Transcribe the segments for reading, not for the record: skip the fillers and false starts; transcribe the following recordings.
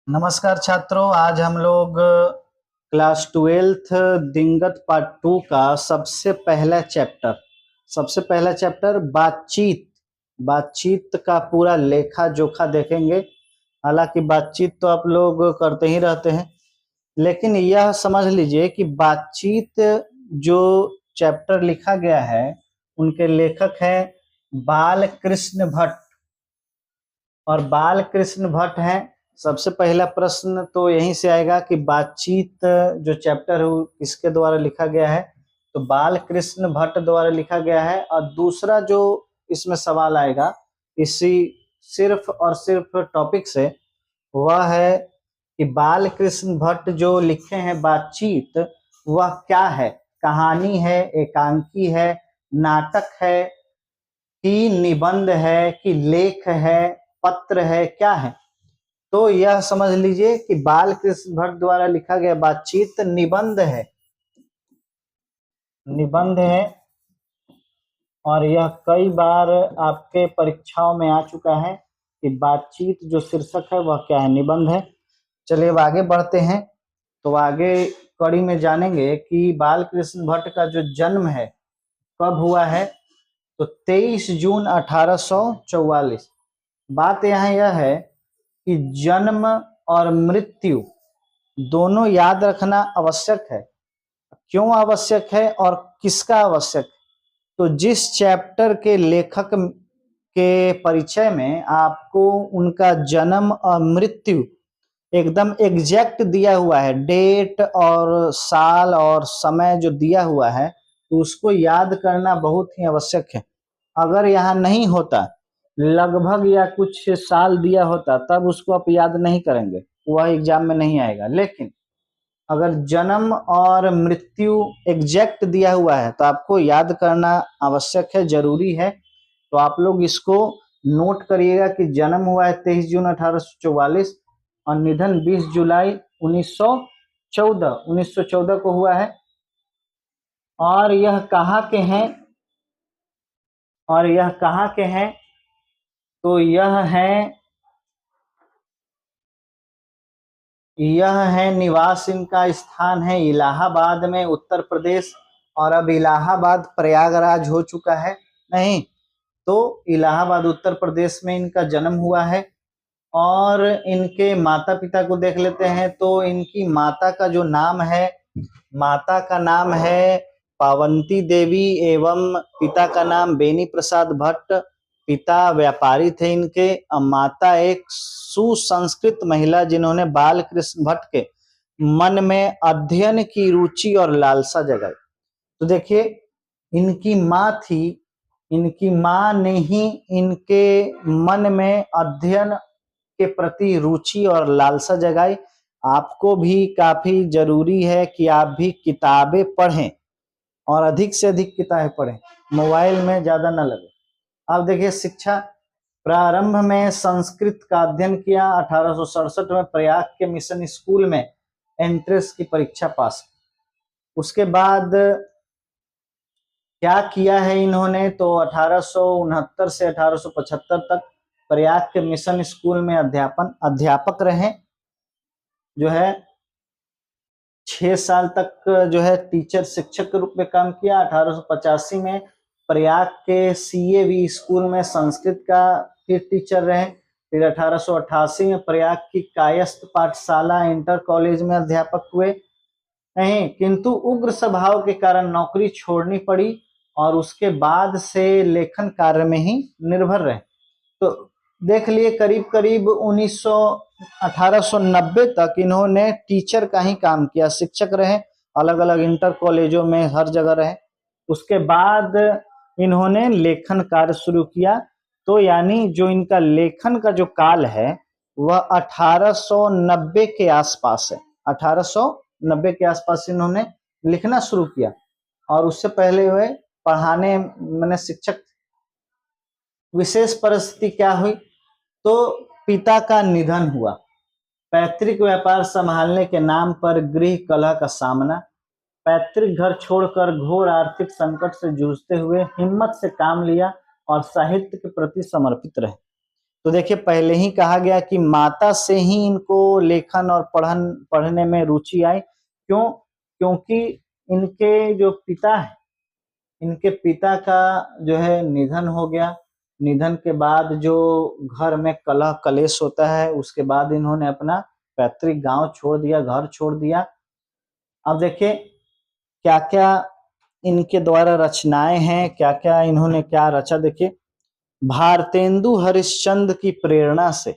नमस्कार छात्रों, आज हम लोग क्लास 12th दिंगत पार्ट 2 का सबसे पहला चैप्टर बातचीत का पूरा लेखा जोखा देखेंगे। हालांकि बातचीत तो आप लोग करते ही रहते हैं, लेकिन यह समझ लीजिए कि बातचीत जो चैप्टर लिखा गया है उनके लेखक हैं बालकृष्ण भट्ट। और बालकृष्ण भट्ट हैं। सबसे पहला प्रश्न तो यहीं से आएगा कि बातचीत जो चैप्टर है वो किसके द्वारा लिखा गया है, तो बालकृष्ण भट्ट द्वारा लिखा गया है। और दूसरा जो इसमें सवाल आएगा इसी सिर्फ और सिर्फ टॉपिक से, वह है कि बालकृष्ण भट्ट जो लिखे हैं बातचीत वह क्या है, कहानी है, एकांकी है, नाटक है कि निबंध है कि लेख है, पत्र है, क्या है। तो यह समझ लीजिए कि बालकृष्ण भट्ट द्वारा लिखा गया बातचीत निबंध है। और यह कई बार आपके परीक्षाओं में आ चुका है कि बातचीत जो शीर्षक है वह क्या है, निबंध है। चलिए अब आगे बढ़ते हैं। तो आगे कड़ी में जानेंगे कि बालकृष्ण भट्ट का जो जन्म है कब हुआ है, तो 23 जून 1844। बात यहाँ यह है कि जन्म और मृत्यु दोनों याद रखना आवश्यक है। क्यों आवश्यक है और किसका आवश्यक है, तो जिस चैप्टर के लेखक के परिचय में आपको उनका जन्म और मृत्यु एकदम एग्जैक्ट दिया हुआ है, डेट और साल और समय जो दिया हुआ है, तो उसको याद करना बहुत ही आवश्यक है। अगर यहाँ नहीं होता, लगभग या कुछ साल दिया होता, तब उसको आप याद नहीं करेंगे, वह एग्जाम में नहीं आएगा। लेकिन अगर जन्म और मृत्यु एग्जैक्ट दिया हुआ है तो आपको याद करना आवश्यक है, जरूरी है। तो आप लोग इसको नोट करिएगा कि जन्म हुआ है 23 जून 1844 और निधन 20 जुलाई 1914 को हुआ है। और यह कहाँ के हैं, तो यह है निवास, इनका स्थान है इलाहाबाद में, उत्तर प्रदेश। और अब इलाहाबाद प्रयागराज हो चुका है, नहीं तो इलाहाबाद उत्तर प्रदेश में इनका जन्म हुआ है। और इनके माता पिता को देख लेते हैं, तो इनकी माता का जो नाम है, माता का नाम है पावंती देवी एवं पिता का नाम बेनी प्रसाद भट्ट। पिता व्यापारी थे इनके, और माता एक सुसंस्कृत महिला जिन्होंने बालकृष्ण भट्ट के मन में अध्ययन की रुचि और लालसा जगाई। तो देखिए, इनकी माँ ने ही इनके मन में अध्ययन के प्रति रुचि और लालसा जगाई। आपको भी काफी जरूरी है कि आप भी किताबें पढ़ें और अधिक से अधिक किताबें पढ़ें, मोबाइल में ज्यादा न लगे। अब देखिए, शिक्षा प्रारंभ में संस्कृत का अध्ययन किया। 1867 में प्रयाग के मिशन स्कूल में एंट्रेंस की परीक्षा पास। उसके बाद क्या किया है इन्होंने, तो 1869 से 1875 तक प्रयाग के मिशन स्कूल में अध्यापक रहे। जो है 6 साल तक जो है टीचर शिक्षक के रूप में काम किया। 1885 में प्रयाग के CAV स्कूल में संस्कृत का फिर टीचर रहे। फिर 1888 में प्रयाग की कायस्थ पाठशाला इंटर कॉलेज में अध्यापक हुए। नहीं, किंतु उग्र स्वभाव के कारण नौकरी छोड़नी पड़ी और उसके बाद से लेखन कार्य में ही निर्भर रहे। तो देख लिए, करीब करीब 1890 तक इन्होंने टीचर का ही काम किया, शिक्षक रहे, अलग अलग इंटर कॉलेजों में हर जगह रहे। उसके बाद इन्होंने लेखन कार्य शुरू किया। तो यानी जो इनका लेखन का जो काल है वह 1890 के आसपास है। 1890 के आसपास इन्होंने लिखना शुरू किया। और उससे पहले वे पढ़ाने, मैंने शिक्षक। विशेष परिस्थिति क्या हुई, तो पिता का निधन हुआ। पैतृक व्यापार संभालने के नाम पर गृह कलह का सामना। पैतृक घर छोड़कर घोर आर्थिक संकट से जूझते हुए हिम्मत से काम लिया और साहित्य के प्रति समर्पित रहे। तो देखिए पहले ही कहा गया कि माता से ही इनको लेखन और पढ़ने में रुचि आई। क्यों? क्योंकि इनके जो पिता है, इनके पिता का जो है निधन हो गया। निधन के बाद जो घर में कलह कलेश होता है, उसके बाद इन्होंने अपना पैतृक गांव छोड़ दिया, घर छोड़ दिया। अब देखिए क्या क्या इनके द्वारा रचनाएं हैं, क्या क्या इन्होंने क्या रचा। देखिए भारतेंदु हरिश्चंद्र की प्रेरणा से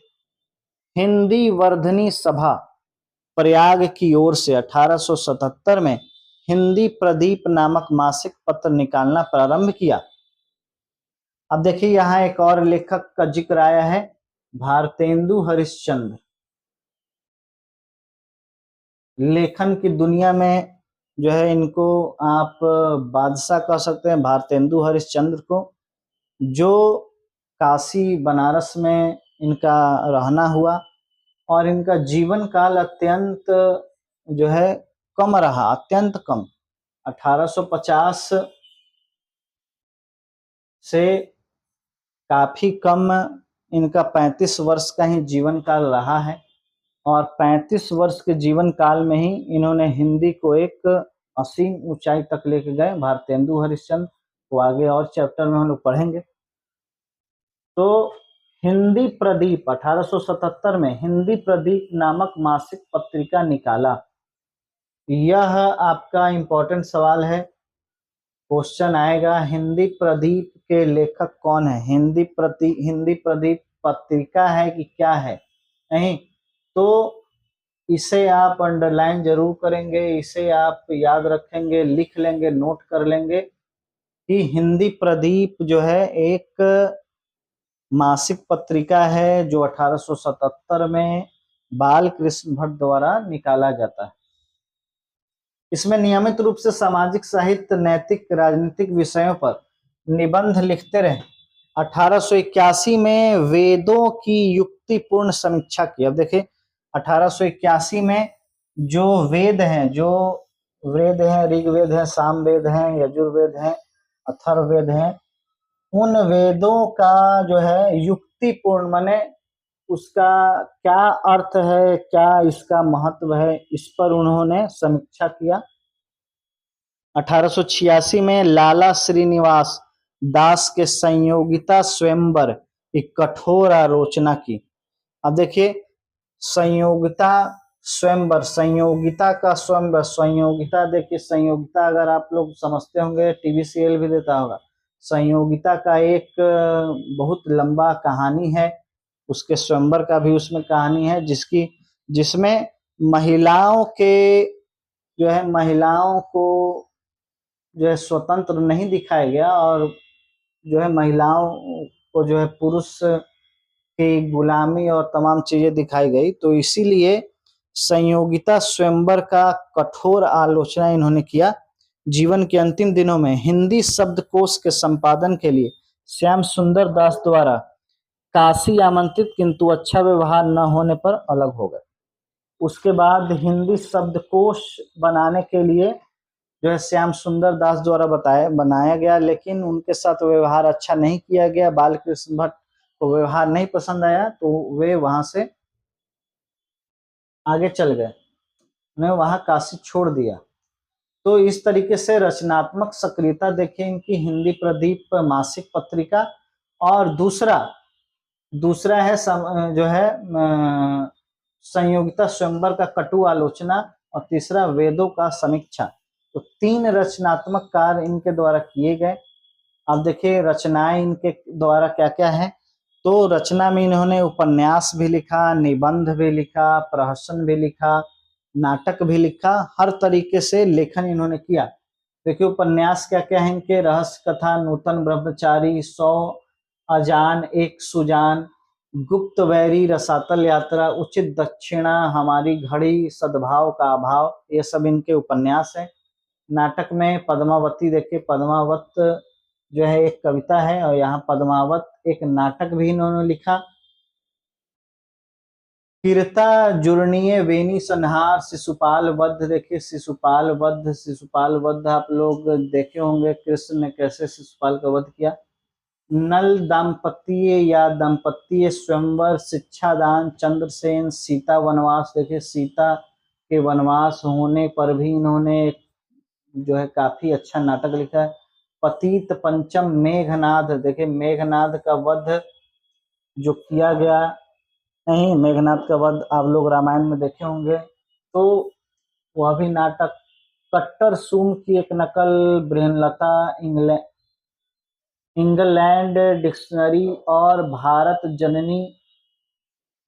हिंदी वर्धनी सभा प्रयाग की ओर से 1877 में हिंदी प्रदीप नामक मासिक पत्र निकालना प्रारंभ किया। अब देखिए यहाँ एक और लेखक का जिक्र आया है, भारतेंदु हरिश्चंद्र। लेखन की दुनिया में जो है इनको आप बादशाह कह सकते हैं, भारतेंदु हरिश्चंद्र को, जो काशी बनारस में इनका रहना हुआ और इनका जीवन काल अत्यंत जो है कम रहा, अत्यंत कम। 1850 से काफी कम इनका 35 वर्ष का ही जीवन काल रहा है और 35 वर्ष के जीवन काल में ही इन्होंने हिंदी को एक असीम ऊंचाई तक लेके गए। भारतेंदु हरिश्चंद्र को आगे और चैप्टर में हम लोग पढ़ेंगे। तो हिंदी प्रदीप 1877 में हिंदी प्रदीप नामक मासिक पत्रिका निकाला। यह आपका इंपॉर्टेंट सवाल है, क्वेश्चन आएगा, हिंदी प्रदीप के लेखक कौन है? हिंदी प्रदीप पत्रिका है कि क्या है? नहीं, तो इसे आप अंडरलाइन जरूर करेंगे, इसे आप याद रखेंगे, लिख लेंगे, नोट कर लेंगे कि हिंदी प्रदीप जो है एक मासिक पत्रिका है जो 1877 में बाल कृष्ण भट्ट द्वारा निकाला जाता है। इसमें नियमित रूप से सामाजिक, साहित्य, नैतिक, राजनीतिक विषयों पर निबंध लिखते रहे। 1881 में वेदों की युक्तिपूर्ण समीक्षा की। अब देखिए 1881 में जो वेद हैं, ऋग्वेद है, सामवेद है, यजुर्वेद है, अथर्ववेद है, उन वेदों का जो है युक्तिपूर्ण माने उसका क्या अर्थ है, क्या इसका महत्व है, इस पर उन्होंने समीक्षा किया। 1886 में लाला श्रीनिवास दास के संयोगिता स्वयंवर की कठोर आलोचना की। अब देखिए संयोगिता स्वयंवर, संयोगिता का स्वयंवर, संयोगिता देखिए, संयोगिता अगर आप लोग समझते होंगे टीवी सीरियल भी देता होगा। संयोगिता का एक बहुत लंबा कहानी है, उसके स्वयंवर का भी उसमें कहानी है, जिसमें महिलाओं के जो है, महिलाओं को जो है स्वतंत्र नहीं दिखाया गया और जो है महिलाओं को जो है पुरुष की गुलामी और तमाम चीजें दिखाई गई। तो इसीलिए संयोगिता स्वयंवर का कठोर आलोचना इन्होंने किया। जीवन के अंतिम दिनों में हिंदी शब्दकोश के संपादन के लिए श्याम सुंदर दास द्वारा काशी आमंत्रित, किंतु अच्छा व्यवहार न होने पर अलग हो गए। उसके बाद हिंदी शब्दकोश बनाने के लिए जो है श्याम सुंदर दास द्वारा बनाया गया, लेकिन उनके साथ व्यवहार अच्छा नहीं किया गया। बालकृष्ण भट्ट को व्यवहार नहीं पसंद आया, तो वे वहां से आगे चल गए, उन्हें वहां काशी छोड़ दिया। तो इस तरीके से रचनात्मक सक्रियता देखिए इनकी, हिंदी प्रदीप मासिक पत्रिका। और दूसरा है जो है संयोगिता स्वयंवर का कटु आलोचना, और तीसरा वेदों का समीक्षा। तो 3 रचनात्मक कार्य इनके द्वारा किए गए। अब देखिए रचनाएं इनके द्वारा क्या क्या है। तो रचना में इन्होंने उपन्यास भी लिखा, निबंध भी लिखा, प्रहसन भी लिखा, नाटक भी लिखा, हर तरीके से लेखन इन्होंने किया। देखिए उपन्यास क्या क्या है इनके, रहस्य कथा, नूतन ब्रह्मचारी, 100 अजान एक सुजान, गुप्त वैरी, रसातल यात्रा, उचित दक्षिणा, हमारी घड़ी, सद्भाव का अभाव, ये सब इनके उपन्यास है। नाटक में पद्मावती, देखिए पद्मावत जो है एक कविता है और यहाँ पद्मावत एक नाटक भी इन्होंने लिखा। कीर्ता जुर्णीय वेणी संहार, शिशुपाल वध, देखिए शिशुपाल वध आप लोग देखे होंगे, कृष्ण ने कैसे शिशुपाल का वध किया। नल दाम्पत्य या दाम्पत्य स्वयंवर, शिक्षादान, चंद्रसेन, सीता वनवास। देखिए सीता के वनवास होने पर भी इन्होंने जो है काफी अच्छा नाटक लिखा है। पतित पंचम, मेघनाद। देखिए मेघनाद का वध जो किया गया, नहीं मेघनाद का वध आप लोग रामायण में देखे होंगे, तो वह भी नाटक। कट्टर सूम की एक नकल, बृहनलता, इंग्लैंड डिक्शनरी और भारत जननी,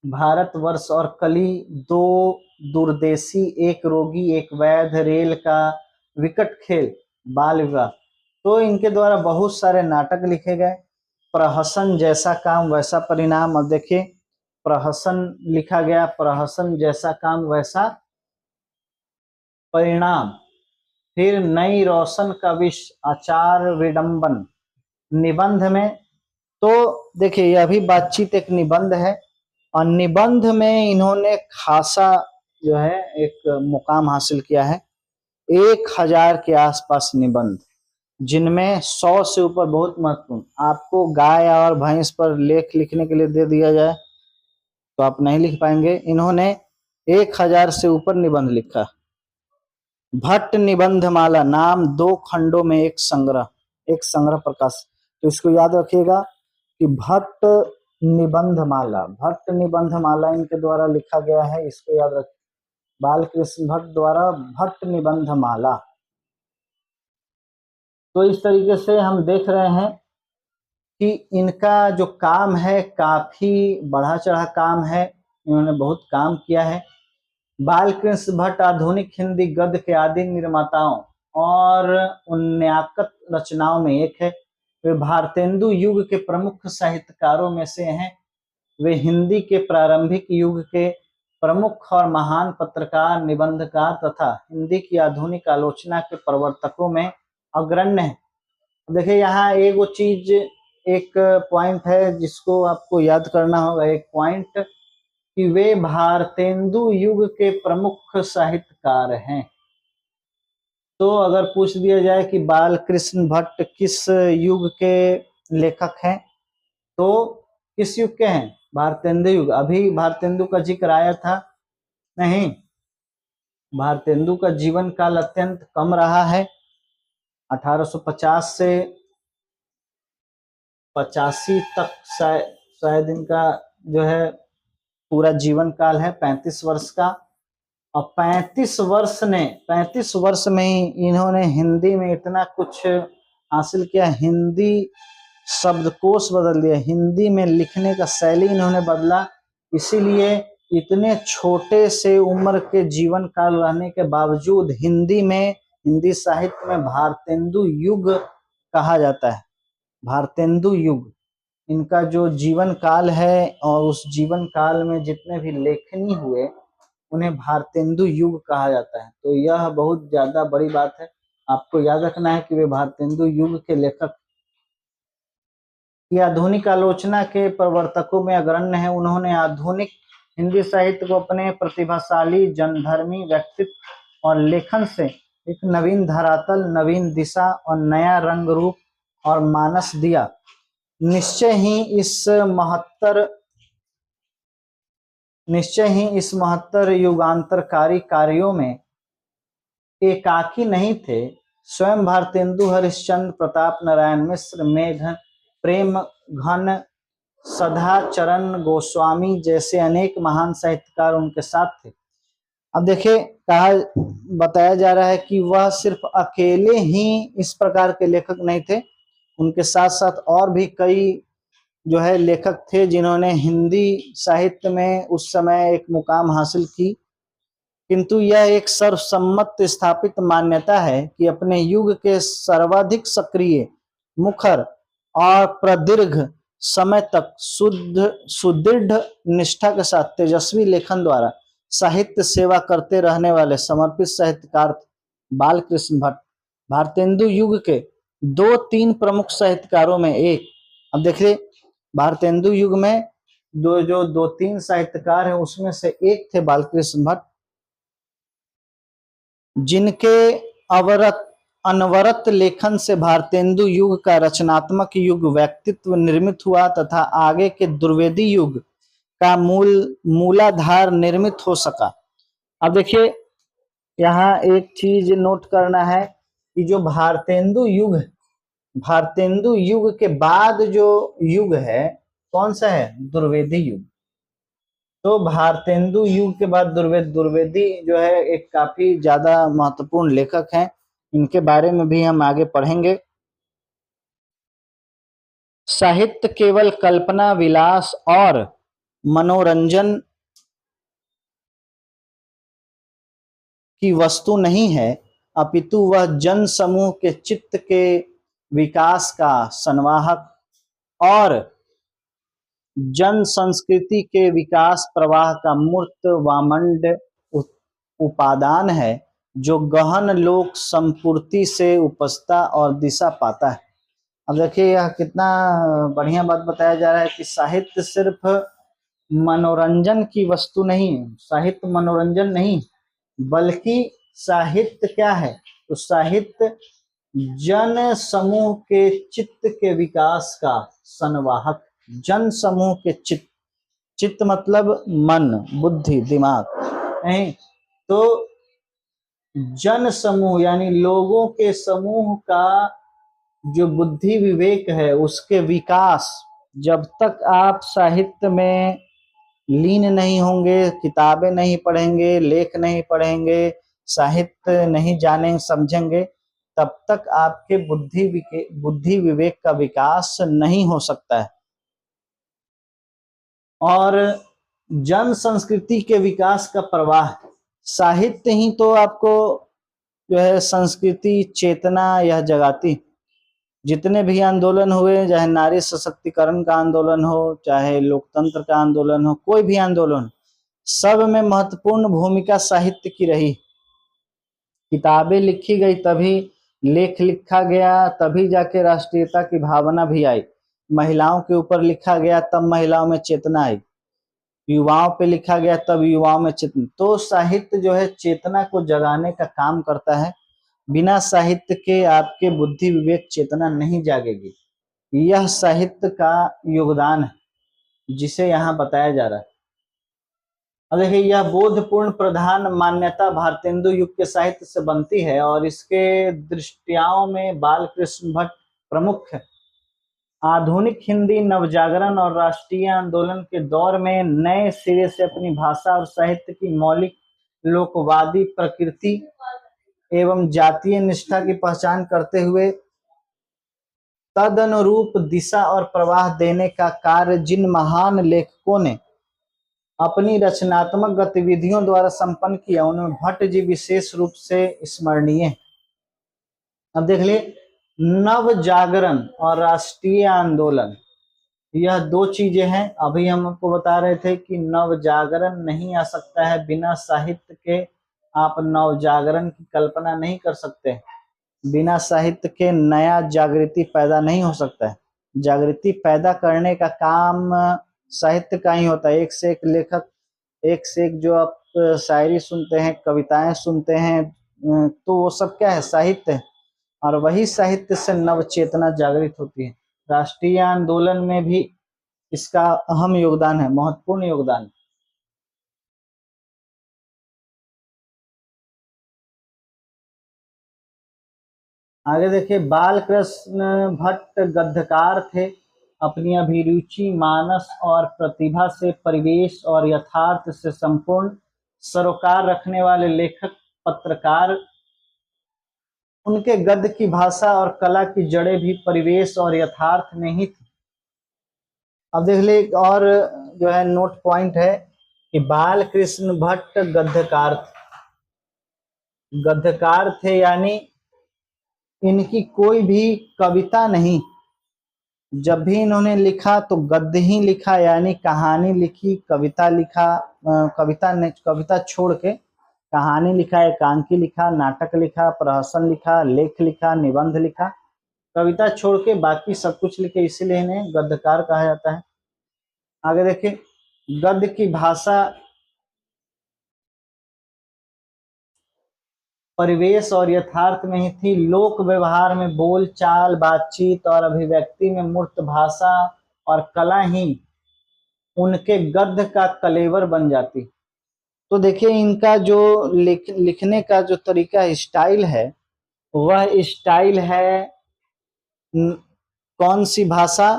भारतवर्ष और कली, दो दूरदेशी, एक रोगी एक वैध, रेल का विकट खेल, बाल विवाह। तो इनके द्वारा बहुत सारे नाटक लिखे गए। प्रहसन जैसा काम वैसा परिणाम। अब देखिए प्रहसन लिखा गया, प्रहसन जैसा काम वैसा परिणाम। फिर नई रोशन का विष, आचार विडंबन। निबंध में तो देखिए यह भी बातचीत एक निबंध है, और निबंध में इन्होंने खासा जो है एक मुकाम हासिल किया है। 1000 के आसपास निबंध, जिनमें 100 से ऊपर बहुत महत्वपूर्ण। आपको गाय और भैंस पर लेख लिखने के लिए दे दिया जाए तो आप नहीं लिख पाएंगे। इन्होंने 1000 से ऊपर निबंध लिखा। भट्ट निबंधमाला नाम 2 खंडों में एक संग्रह प्रकाश। तो इसको याद रखिएगा कि भट्ट निबंधमाला इनके द्वारा लिखा गया है, इसको याद रखिए। बालकृष्ण भट्ट द्वारा भट्ट निबंधमाला। तो इस तरीके से हम देख रहे हैं कि इनका जो काम है काफी बढ़ा चढ़ा काम है, इन्होंने बहुत काम किया है। बालकृष्ण भट्ट आधुनिक हिंदी गद्य के आदि निर्माताओं और उन्नायक रचनाओं में एक है। वे भारतेंदु युग के प्रमुख साहित्यकारों में से हैं। वे हिंदी के प्रारंभिक युग के प्रमुख और महान पत्रकार, निबंधकार तथा हिंदी की आधुनिक आलोचना के प्रवर्तकों में अग्रण्य हैं। देखिए यहाँ एक वो चीज, एक पॉइंट है जिसको आपको याद करना होगा। एक पॉइंट कि वे भारतेंदु युग के प्रमुख साहित्यकार हैं। तो अगर पूछ दिया जाए कि बालकृष्ण भट्ट किस युग के लेखक हैं, तो किस युग के हैं? भारतेंदु युग। अभी भारतेंदु का जिक्र आया था? नहीं, भारतेंदु का जीवन काल अत्यंत कम रहा है। 1850 से 85 तक शायद इनका जो है पूरा जीवन काल है, 35 वर्ष का। और 35 वर्ष में ही इन्होंने हिंदी में इतना कुछ हासिल किया। हिंदी शब्दकोश बदल दिया, हिंदी में लिखने का शैली इन्होंने बदला। इसीलिए इतने छोटे से उम्र के जीवन काल रहने के बावजूद हिंदी साहित्य में भारतेंदु युग कहा जाता है। भारतेंदु युग इनका जो जीवन काल है, और उस जीवन काल में जितने भी लेखनी हुए उन्हें भारतेंदु युग कहा जाता है। तो यह बहुत ज्यादा बड़ी बात है। आपको याद रखना है कि वे भारतेंदु युग के लेखक की आधुनिक आलोचना के प्रवर्तकों में अग्रण्य है। उन्होंने आधुनिक हिंदी साहित्य को अपने प्रतिभाशाली जनधर्मी व्यक्तित्व और लेखन से एक नवीन धरातल, नवीन दिशा और नया रंग रूप और मानस दिया। निश्चय ही इस महत्तर युगांतरकारी कार्यों में एकाकी नहीं थे। स्वयं भारतेंदु, हरिश्चंद्र, प्रताप नारायण मिश्र, मेघ प्रेम घन, सदाचरण गोस्वामी जैसे अनेक महान साहित्यकार उनके साथ थे। अब देखिए बताया जा रहा है कि वह सिर्फ अकेले ही इस प्रकार के लेखक नहीं थे, उनके साथ साथ और भी कई जो है लेखक थे जिन्होंने हिंदी साहित्य में उस समय एक मुकाम हासिल की। किंतु यह एक सर्वसम्मत स्थापित मान्यता है कि अपने युग के सर्वाधिक सक्रिय, मुखर और प्रदीर्घ समय तक सुदृढ़ निष्ठा के साथ तेजस्वी लेखन द्वारा साहित्य सेवा करते रहने वाले समर्पित साहित्यकार बालकृष्ण भट्ट भारतेंदु युग के 2-3 प्रमुख साहित्यकारों में एक। अब देखिए भारतेंदु युग में जो 2-3 साहित्यकार हैं उसमें से एक थे बालकृष्ण भट्ट, जिनके अनवरत लेखन से भारतेंदु युग का रचनात्मक युग व्यक्तित्व निर्मित हुआ तथा आगे के द्विवेदी युग का मूलाधार निर्मित हो सका। अब देखिए यहाँ एक चीज नोट करना है कि जो भारतेंदु युग के बाद जो युग है कौन सा है, द्विवेदी युग। तो भारतेंदु युग के बाद द्विवेदी जो है एक काफी ज्यादा महत्वपूर्ण लेखक हैं, इनके बारे में भी हम आगे पढ़ेंगे। साहित्य केवल कल्पना विलास और मनोरंजन की वस्तु नहीं है, अपितु वह जन समूह के चित्त के विकास का संवाहक और जन संस्कृति के विकास प्रवाह का मूर्त वामंड उपादान है, जो गहन लोक संपूर्ति से उपजता और दिशा पाता है। अब देखिए यह कितना बढ़िया बात बताया जा रहा है कि साहित्य सिर्फ मनोरंजन की वस्तु नहीं है, साहित्य मनोरंजन नहीं, बल्कि साहित्य क्या है, तो साहित्य जन समूह के चित्त के विकास का संवाहक, जन समूह के चित्त मतलब मन, बुद्धि, दिमाग नहीं, तो जन समूह यानी लोगों के समूह का जो बुद्धि विवेक है उसके विकास, जब तक आप साहित्य में लीन नहीं होंगे, किताबें नहीं पढ़ेंगे, लेख नहीं पढ़ेंगे, साहित्य नहीं जानेंगे समझेंगे, तब तक आपके बुद्धि विवेक का विकास नहीं हो सकता है। और जन संस्कृति के विकास का प्रवाह, साहित्य ही तो आपको जो है संस्कृति चेतना यह जगाती। जितने भी आंदोलन हुए, चाहे नारी सशक्तिकरण का आंदोलन हो, चाहे लोकतंत्र का आंदोलन हो, कोई भी आंदोलन, सब में महत्वपूर्ण भूमिका साहित्य की रही। किताबें लिखी गई तभी, लेख लिखा गया तभी जाके राष्ट्रीयता की भावना भी आई। महिलाओं के ऊपर लिखा गया तब महिलाओं में चेतना आई, युवाओं पे लिखा गया तब युवाओं में चेतना। तो साहित्य जो है चेतना को जगाने का काम करता है। बिना साहित्य के आपके बुद्धि विवेक चेतना नहीं जागेगी। यह साहित्य का योगदान है जिसे यहाँ बताया जा रहा है। अब देखिए यह बोधपूर्ण प्रधान मान्यता भारतेंदु युग के साहित्य से बनती है और इसके दृष्टियाओं में बालकृष्ण भट्ट प्रमुख है। आधुनिक हिंदी नवजागरण और राष्ट्रीय आंदोलन के दौर में नए सिरे से अपनी भाषा और साहित्य की मौलिक लोकवादी प्रकृति एवं जातीय निष्ठा की पहचान करते हुए तदनुरूप दिशा और प्रवाह देने का कार्य जिन महान लेखकों ने अपनी रचनात्मक गतिविधियों द्वारा संपन्न किया, उनमें भट्ट जी विशेष रूप से स्मरणीय है। अब देख लिए, नव जागरण और राष्ट्रीय आंदोलन, यह दो चीजें हैं। अभी हम आपको बता रहे थे कि नव जागरण नहीं आ सकता है बिना साहित्य के, आप नव जागरण की कल्पना नहीं कर सकते। बिना साहित्य के नया जागृति पैदा नहीं हो सकता है। जागृति पैदा करने का काम साहित्य का ही होता है। एक से एक लेखक, एक से एक जो आप शायरी सुनते हैं, कविताएं सुनते हैं, तो वो सब क्या है, साहित्य है। और वही साहित्य से नव चेतना जागृत होती है। राष्ट्रीय आंदोलन में भी इसका अहम योगदान है, महत्वपूर्ण योगदान। आगे देखिए, बालकृष्ण भट्ट गद्यकार थे। अपनी अभिरुचि, मानस और प्रतिभा से परिवेश और यथार्थ से संपूर्ण सरोकार रखने वाले लेखक पत्रकार। उनके गद्य की भाषा और कला की जड़ें भी परिवेश और यथार्थ में ही थी। अब देख ले, और जो है नोट पॉइंट है कि बालकृष्ण भट्ट गद्यकार थे, यानी इनकी कोई भी कविता नहीं, जब भी इन्होंने लिखा तो गद्य ही लिखा, यानी कहानी लिखी, कविता लिखा, कविता छोड़ के कहानी लिखा, एकांकी लिखा, नाटक लिखा, प्रहसन लिखा, लेख लिखा, निबंध लिखा, कविता छोड़ के बाकी सब कुछ लिखे, इसीलिए इन्हें गद्यकार कहा जाता है। आगे देखिए, गद्य की भाषा परिवेश और यथार्थ में ही थी। लोक व्यवहार में बोल चाल, बातचीत और अभिव्यक्ति में मूर्त भाषा और कला ही उनके गद्य का कलेवर बन जाती। तो देखिए इनका जो लिखने का जो तरीका स्टाइल है, वह स्टाइल है कौन सी भाषा?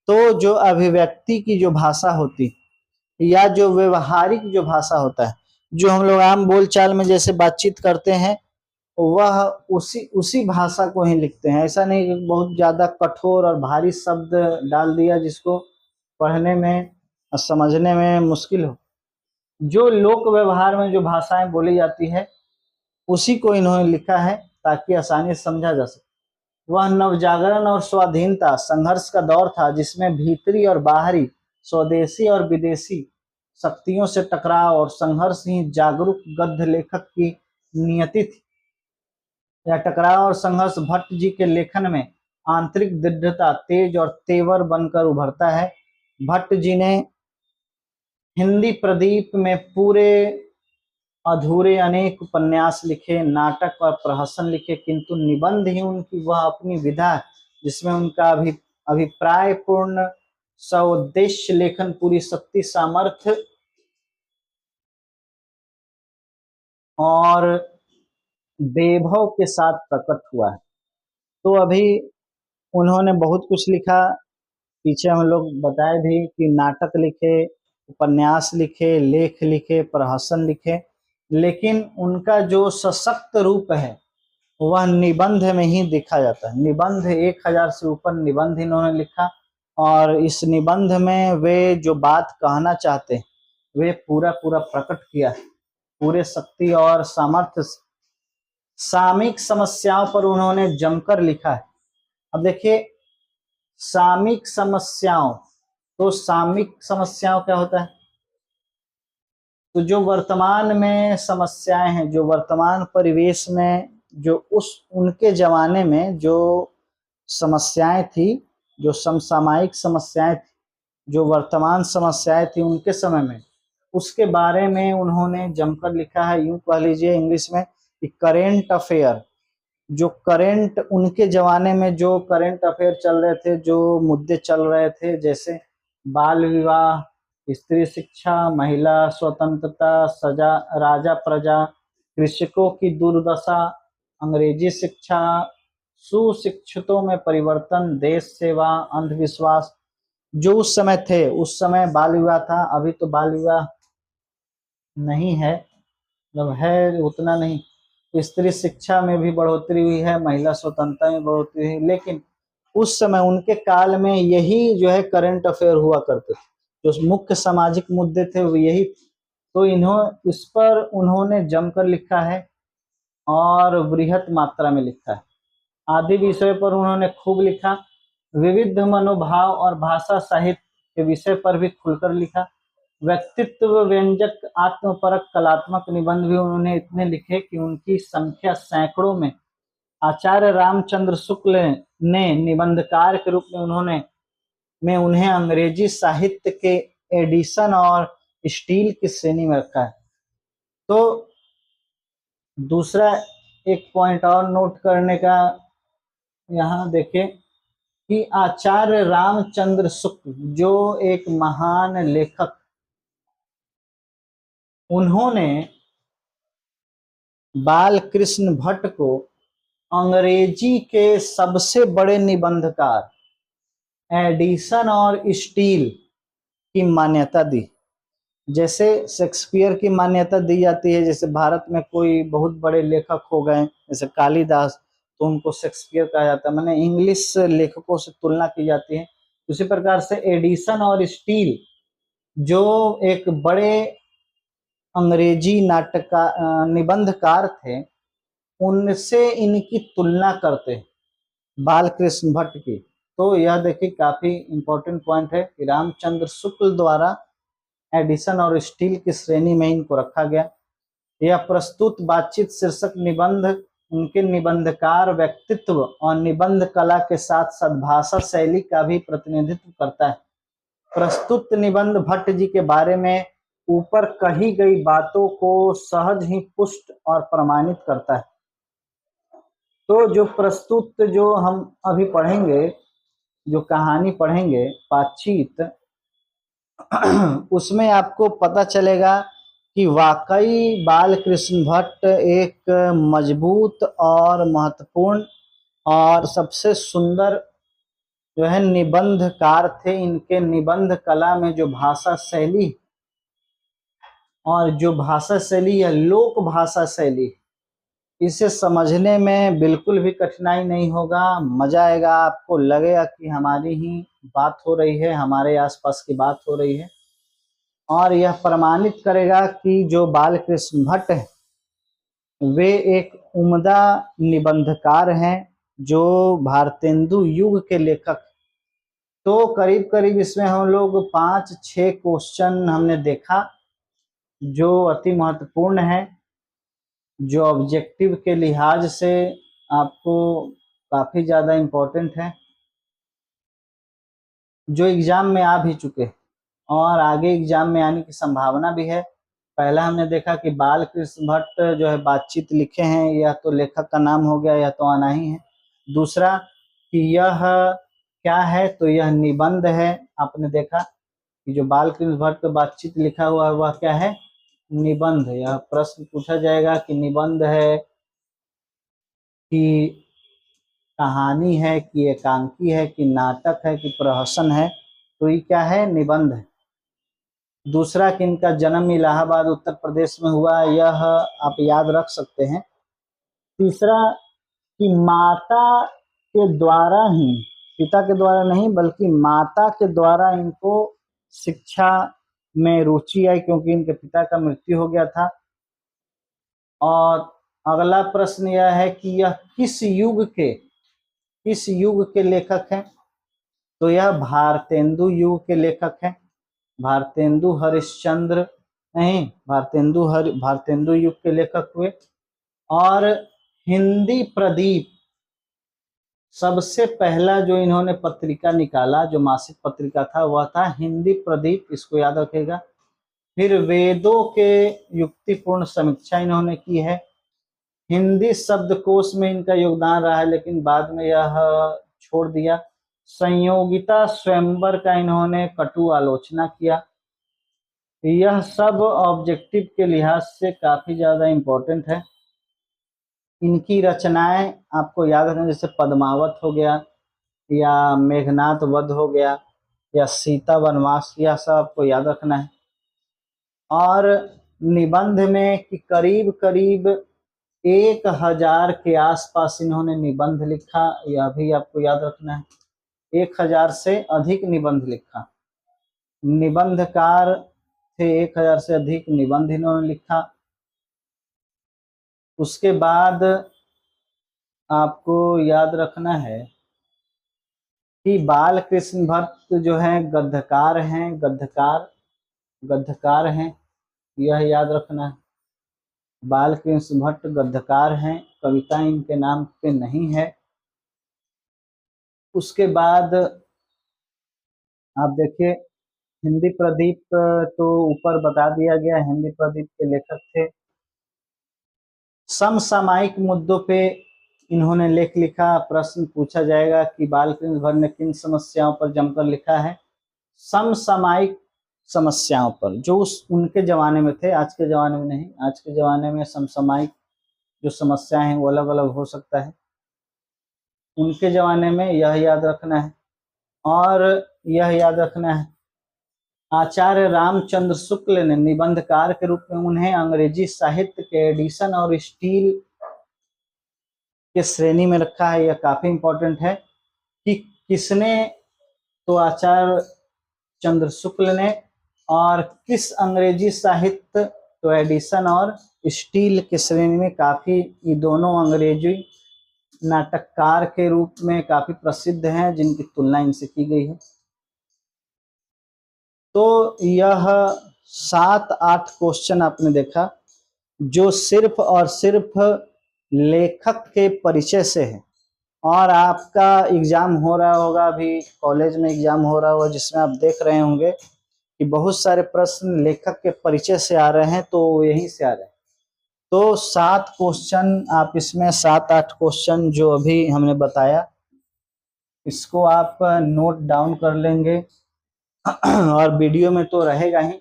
तो जो अभिव्यक्ति की जो भाषा होती या जो व्यवहारिक जो भाषा होता है, जो हम लोग आम बोलचाल में जैसे बातचीत करते हैं, वह उसी भाषा को ही लिखते हैं। ऐसा नहीं कि बहुत ज्यादा कठोर और भारी शब्द डाल दिया जिसको पढ़ने में और समझने में मुश्किल हो। जो लोक व्यवहार में जो भाषाएं बोली जाती है, उसी को इन्होंने लिखा है ताकि आसानी से समझा जा सके। वह नवजागरण और स्वाधीनता संघर्ष का दौर था, जिसमें भीतरी और बाहरी, स्वदेशी और विदेशी शक्तियों से टकराव और संघर्ष ही जागरूक गद्य लेखक की नियति थी। यह टकराव और संघर्ष भट्ट जी के लेखन में आंतरिक दृढ़ता, तेज और तेवर बनकर उभरता है। भट्ट जी ने हिंदी प्रदीप में पूरे अधूरे अनेक उपन्यास लिखे, नाटक और प्रहसन लिखे, किंतु निबंध ही उनकी वह अपनी विधा जिसमें उनका अभिप्राय पूर्ण सउद्देश्य लेखन पूरी शक्ति, सामर्थ्य और वैभव के साथ प्रकट हुआ है। तो अभी उन्होंने बहुत कुछ लिखा, पीछे हम लोग बताए भी कि नाटक लिखे, उपन्यास लिखे, लेख लिखे, प्रहसन लिखे, लेकिन उनका जो सशक्त रूप है वह निबंध में ही देखा जाता है। निबंध 1000 से ऊपर निबंध इन्होंने लिखा और इस निबंध में वे जो बात कहना चाहते हैं वे पूरा प्रकट किया है, पूरे शक्ति और सामर्थ्य। सामयिक समस्याओं पर उन्होंने जमकर लिखा है। अब देखिए सामयिक समस्याओं, तो सामयिक समस्याओं क्या होता है? तो जो वर्तमान में समस्याएं हैं, जो वर्तमान परिवेश में जो उनके जमाने में जो समस्याएं थी, जो समसामयिक समस्याएं थी, जो वर्तमान समस्याएं थी उनके समय में, उसके बारे में उन्होंने जमकर लिखा है। यूं कह लीजिए इंग्लिश में कि करेंट अफेयर, जो करेंट उनके जमाने में जो करेंट अफेयर चल रहे थे, जो मुद्दे चल रहे थे, जैसे बाल विवाह, स्त्री शिक्षा, महिला स्वतंत्रता, सजा, राजा प्रजा, कृषकों की दुर्दशा, अंग्रेजी शिक्षा, सुशिक्षितों में परिवर्तन, देश सेवा, अंधविश्वास, जो उस समय थे, उस समय बाल विवाह था। अभी तो बाल विवाह नहीं है, मतलब है उतना नहीं। स्त्री शिक्षा में भी बढ़ोतरी हुई है, महिला स्वतंत्रता में बढ़ोतरी हुई, लेकिन उस समय उनके काल में यही जो है करंट अफेयर हुआ करते थे, जो मुख्य सामाजिक मुद्दे थे वो यही। तो इस पर उन्होंने जमकर लिखा है और बृहत मात्रा में लिखा है। आदि विषय पर उन्होंने खूब लिखा। विविध मनोभाव और भाषा साहित्य के विषय पर भी खुलकर लिखा। व्यक्तित्व व्यंजक आत्मपरक कलात्मक निबंध भी उन्होंने इतने लिखे कि उनकी संख्या सैकड़ों में। आचार्य रामचंद्र शुक्ल ने निबंधकार के रूप में उन्हें अंग्रेजी साहित्य के एडिशन और स्टील की श्रेणी में रखा है। तो दूसरा एक पॉइंट और नोट करने का, यहाँ देखिए कि आचार्य रामचंद्र शुक्ल जो एक महान लेखक, उन्होंने बालकृष्ण भट्ट को अंग्रेजी के सबसे बड़े निबंधकार एडिशन और स्टील की मान्यता दी। जैसे शेक्सपियर की मान्यता दी जाती है, जैसे भारत में कोई बहुत बड़े लेखक हो गए जैसे कालिदास, तो उनको शेक्सपियर कहा जाता है, माने इंग्लिश लेखकों से तुलना की जाती है। उसी प्रकार से एडिशन और स्टील जो एक बड़े अंग्रेजी निबंधकार थे, उनसे इनकी तुलना करते हैं बालकृष्ण भट्ट की। तो यह देखिए काफी इंपॉर्टेंट पॉइंट है कि रामचंद्र शुक्ल द्वारा एडिशन और स्टील की श्रेणी में इनको रखा गया। यह प्रस्तुत बातचीत शीर्षक निबंध उनके निबंधकार व्यक्तित्व और निबंध कला के साथ सद्भाषा शैली का भी प्रतिनिधित्व करता है। प्रस्तुत निबंध भट्ट जी के बारे में ऊपर कही गई बातों को सहज ही पुष्ट और प्रमाणित करता है। तो जो प्रस्तुत जो हम अभी पढ़ेंगे, जो कहानी पढ़ेंगे बातचीत, उसमें आपको पता चलेगा कि वाकई बाल कृष्ण भट्ट एक मजबूत और महत्वपूर्ण और सबसे सुंदर जो है निबंधकार थे। इनके निबंध कला में जो भाषा शैली और जो भाषा शैली है लोक भाषा शैली, इसे समझने में बिल्कुल भी कठिनाई नहीं होगा, मजा आएगा, आपको लगेगा कि हमारी ही बात हो रही है, हमारे आसपास की बात हो रही है। और यह प्रमाणित करेगा कि जो बाल कृष्ण भट्ट है वे एक उम्दा निबंधकार हैं, जो भारतेंदु युग के लेखक। तो करीब करीब इसमें हम लोग 5-6 क्वेश्चन हमने देखा जो अति महत्वपूर्ण है, जो ऑब्जेक्टिव के लिहाज से आपको काफी ज्यादा इम्पोर्टेंट है, जो एग्जाम में आ भी चुके हैं और आगे एग्जाम में आने की संभावना भी है। पहला हमने देखा कि बाल कृष्ण भट्ट जो है बातचीत लिखे हैं, यह तो लेखक का नाम हो गया, यह तो आना ही है। दूसरा कि यह क्या है, तो यह निबंध है। आपने देखा कि जो बाल कृष्ण भट्ट बातचीत लिखा हुआ है वह क्या है, निबंध। यह प्रश्न पूछा जाएगा कि निबंध है कि कहानी है कि एकांकी है कि नाटक है कि प्रहसन है, तो ये क्या है, निबंध है। दूसरा कि इनका जन्म इलाहाबाद उत्तर प्रदेश में हुआ, यह आप याद रख सकते हैं। तीसरा कि माता के द्वारा ही, पिता के द्वारा नहीं बल्कि माता के द्वारा इनको शिक्षा में रुचि आई, क्योंकि इनके पिता का मृत्यु हो गया था। और अगला प्रश्न यह है कि यह किस युग के लेखक हैं, तो यह भारतेंदु युग के लेखक हैं। भारतेंदु हरिश्चंद्र नहीं, भारतेंदु युग के लेखक हुए। और हिंदी प्रदीप, सबसे पहला जो इन्होंने पत्रिका निकाला, जो मासिक पत्रिका था, वह था हिंदी प्रदीप, इसको याद रखेगा। फिर वेदों के युक्तिपूर्ण समीक्षा इन्होंने की है। हिंदी शब्दकोश में इनका योगदान रहा है, लेकिन बाद में यह छोड़ दिया। संयोगिता स्वयंवर का इन्होंने कटु आलोचना किया। यह सब ऑब्जेक्टिव के लिहाज से काफी ज्यादा इम्पोर्टेंट है। इनकी रचनाएं आपको याद रखना, जैसे पद्मावत हो गया या मेघनाथ वध हो गया या सीता वनवास, यह सब आपको याद रखना है। और निबंध में कि करीब करीब 1000 के आसपास इन्होंने निबंध लिखा, यह भी आपको याद रखना है। 1000 से अधिक निबंध लिखा, निबंधकार थे, 1000 से अधिक निबंध इन्होंने लिखा। उसके बाद आपको याद रखना है कि बाल कृष्ण भट्ट जो है गद्यकार हैं, गद्यकार हैं, यह याद रखना है। बाल कृष्ण भट्ट गद्यकार हैं, कविता इनके नाम पे नहीं है। उसके बाद आप देखिए हिंदी प्रदीप, तो ऊपर बता दिया गया, हिंदी प्रदीप के लेखक थे। समसामयिक मुद्दों पे इन्होंने लेख लिखा। प्रश्न पूछा जाएगा कि बाल कृष्ण भट्ट ने किन समस्याओं पर जमकर लिखा है, समसामयिक समस्याओं पर, जो उनके जमाने में थे, आज के जमाने में नहीं। आज के जमाने में समसामयिक जो समस्याएं हैं वो अलग अलग हो सकता है, उनके जमाने में यह याद रखना है। और यह याद रखना है आचार्य रामचंद्र शुक्ल ने निबंधकार के रूप में उन्हें अंग्रेजी साहित्य के एडिशन और स्टील के श्रेणी में रखा है। यह काफी इंपॉर्टेंट है कि किसने, तो आचार्य चंद्र शुक्ल ने। और किस अंग्रेजी साहित्य, तो एडिशन और स्टील के श्रेणी में। काफी ये दोनों अंग्रेजी नाटककार के रूप में काफी प्रसिद्ध हैं, जिनकी तुलना इनसे की गई है। तो यह 7-8 क्वेश्चन आपने देखा जो सिर्फ और सिर्फ लेखक के परिचय से है। और आपका एग्जाम हो रहा होगा, अभी कॉलेज में एग्जाम हो रहा होगा, जिसमें आप देख रहे होंगे कि बहुत सारे प्रश्न लेखक के परिचय से आ रहे हैं, तो यहीं से आ रहे हैं। तो 7 क्वेश्चन आप इसमें 7-8 क्वेश्चन जो अभी हमने बताया इसको आप नोट डाउन कर लेंगे और वीडियो में तो रहेगा ही।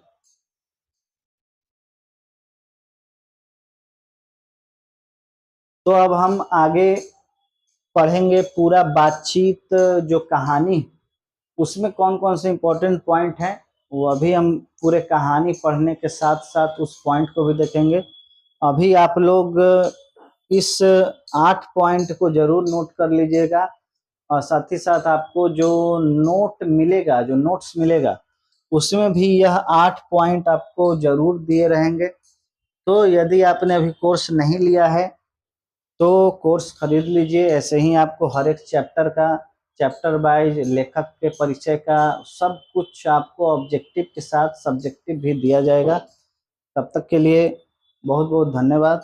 तो अब हम आगे पढ़ेंगे पूरा बातचीत जो कहानी, उसमें कौन कौन से इंपॉर्टेंट पॉइंट हैं वो अभी हम पूरे कहानी पढ़ने के साथ साथ उस पॉइंट को भी देखेंगे। अभी आप लोग इस 8 पॉइंट को जरूर नोट कर लीजिएगा और साथ ही साथ आपको जो नोट मिलेगा, जो नोट्स मिलेगा उसमें भी यह 8 पॉइंट आपको जरूर दिए रहेंगे। तो यदि आपने अभी कोर्स नहीं लिया है तो कोर्स खरीद लीजिए। ऐसे ही आपको हर एक चैप्टर वाइज लेखक के परिचय का सब कुछ आपको ऑब्जेक्टिव के साथ सब्जेक्टिव भी दिया जाएगा। तब तक के लिए बहुत बहुत धन्यवाद।